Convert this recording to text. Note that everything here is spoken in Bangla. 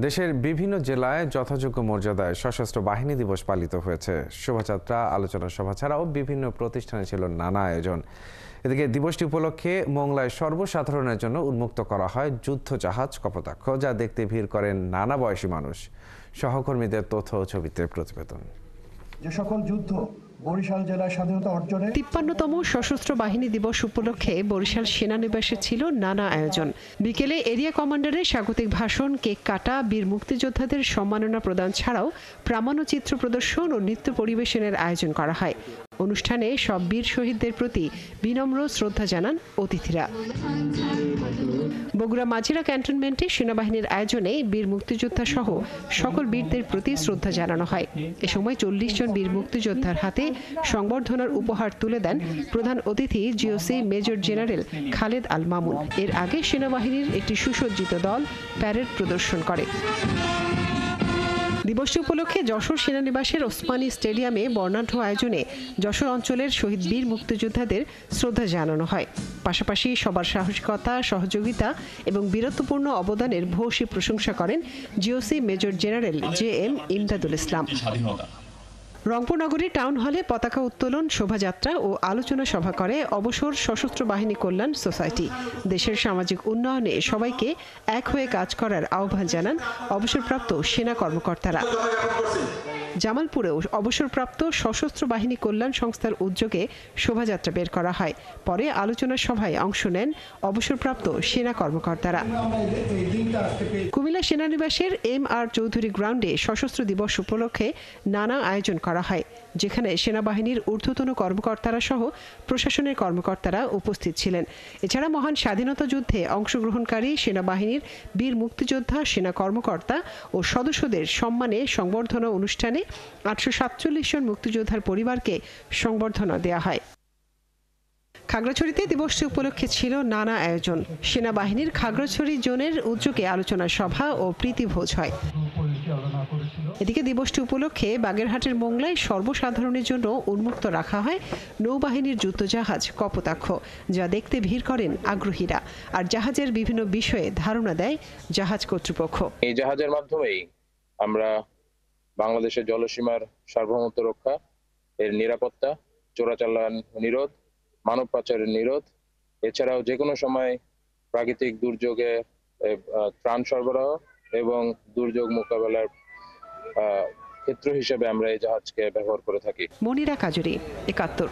দেশের বিভিন্ন জেলায় যথাযোগ্য মর্যাদায় সশস্ত্র বাহিনী দিবস পালিত হয়েছে। শোভাযাত্রা, আলোচনা সভা ছাড়াও বিভিন্ন প্রতিষ্ঠানে ছিল নানা আয়োজন। এদিকে দিবসটি উপলক্ষে মোংলায় সর্বসাধারণের জন্য উন্মুক্ত করা হয় যুদ্ধ জাহাজ কপোতাক্ষ, যা দেখতে ভিড় করেন নানা বয়সী মানুষ। সহকর্মীদের তথ্য ও ছবিতে প্রতিবেদন। যে সকল যুদ্ধ বরিশাল জেলার স্বাধীনতা অর্জনে ৫৩তম সশস্ত্র বাহিনী দিবস উপলক্ষে বরিশাল সেনানিবাসে ছিল নানা আয়োজন। বিকেলে এরিয়া কমান্ডারের স্বাগতিক ভাষণ, কেক কাটা, বীর মুক্তিযোদ্ধাদের সম্মাননা প্রদান ছাড়াও প্রামাণ্যচিত্র প্রদর্শন ও নৃত্য পরিবেশনের আয়োজন করা হয়। অনুষ্ঠানে সব বীর শহীদদের প্রতি বিনম্র শ্রদ্ধা জানান অতিথিরা। বগুড়া মাঝিরা ক্যান্টনমেন্টে সেনাবাহিনীর আয়োজনে বীর মুক্তিযোদ্ধা সহ সকল বীরদের প্রতি শ্রদ্ধা জানানো হয়। এ সময় ৪০ জন বীর মুক্তিযোদ্ধার হাতে সংবর্ধনার উপহার তুলে দেন প্রধান অতিথি GOC major general Khaled Al Mamun. এর আগে সেনাবাহিনীর একটি সুসজ্জিত দল প্যারেড প্রদর্শন করে। দিবসটি উপলক্ষে যশোর সেনানিবাসের ওসমানী স্টেডিয়ামে বর্ণাঢ্য আয়োজনে যশোর অঞ্চলের শহীদ বীর মুক্তিযোদ্ধাদের শ্রদ্ধা জানানো হয়। পাশাপাশি সবার সাহসিকতা, সহযোগিতা এবং বীরত্বপূর্ণ অবদানের ভূয়সী প্রশংসা করেন GOC major general JM Imdadul Islam. Rangpur নগরীর টাউন হলে পতাকা উত্তোলন, শোভাযাত্রা ও আলোচনা সভা করে অবসর সশস্ত্র বাহিনী কল্যাণ সোসাইটি। দেশের সামাজিক উন্নয়নে সবাইকে এক হয়ে কাজ করার আহ্বান জানান অবসরপ্রাপ্ত সেনা কর্মকর্তারা। জামালপুরেও অবসরপ্রাপ্ত সশস্ত্র বাহিনী কল্যাণ সংস্থার উদ্যোগে শোভাযাত্রা বের করা হয়। পরে আলোচনা সভায় অংশ নেন অবসরপ্রাপ্ত সেনা কর্মকর্তারা। কুমিল্লা সেনানিবাসের MR চৌধুরী গ্রাউন্ডে সশস্ত্র দিবস উপলক্ষে নানা আয়োজন করা হয়, যেখানে সেনাবাহিনীর ঊর্ধ্বতন কর্মকর্তারা সহ প্রশাসনের কর্মকর্তারা উপস্থিত ছিলেন। এছাড়া মহান স্বাধীনতা যুদ্ধে অংশগ্রহণকারী সেনাবাহিনীর বীর মুক্তিযোদ্ধা, সেনা কর্মকর্তা ও সদস্যদের সম্মানে সংবর্ধনা অনুষ্ঠানে ৮৪৭ জন মুক্তিযোদ্ধার পরিবারকে সংবর্ধনা দেওয়া হয়। খাগড়াছড়িতে দিবসটি উপলক্ষে ছিল নানা আয়োজন। সেনাবাহিনীর খাগড়াছড়ি জোনের উদ্যোগে আলোচনা সভা ও প্রীতিভোজ হয়। এদিকে দিবসটি উপলক্ষে বাগেরহাটের মোংলায় সর্বসাধারণের জন্য উন্মুক্ত রাখা হয় নৌবাহিনীর যুদ্ধজাহাজ কপোতাক্ষ, যা দেখতে ভিড় করেন আগ্রহীরা। আর জাহাজের বিভিন্ন বিষয়ে ধারণা দেয় জাহাজ কর্তৃপক্ষ। এই জাহাজের মাধ্যমেই আমরা বাংলাদেশের জলসীমার সার্বভৌমত্ব রক্ষা, এর নিরাপত্তা, চোরাচালান নিরোধ, মানব পাচারের নিরোধ, এছাড়াও যে কোনো সময় প্রাকৃতিক দুর্যোগে ত্রাণ সরবরাহ এবং দুর্যোগ মোকাবেলার ক্ষেত্র হিসেবে আমরা এই জাহাজকে ব্যবহার করে থাকি। মনিরা কাজুরি, ৭১।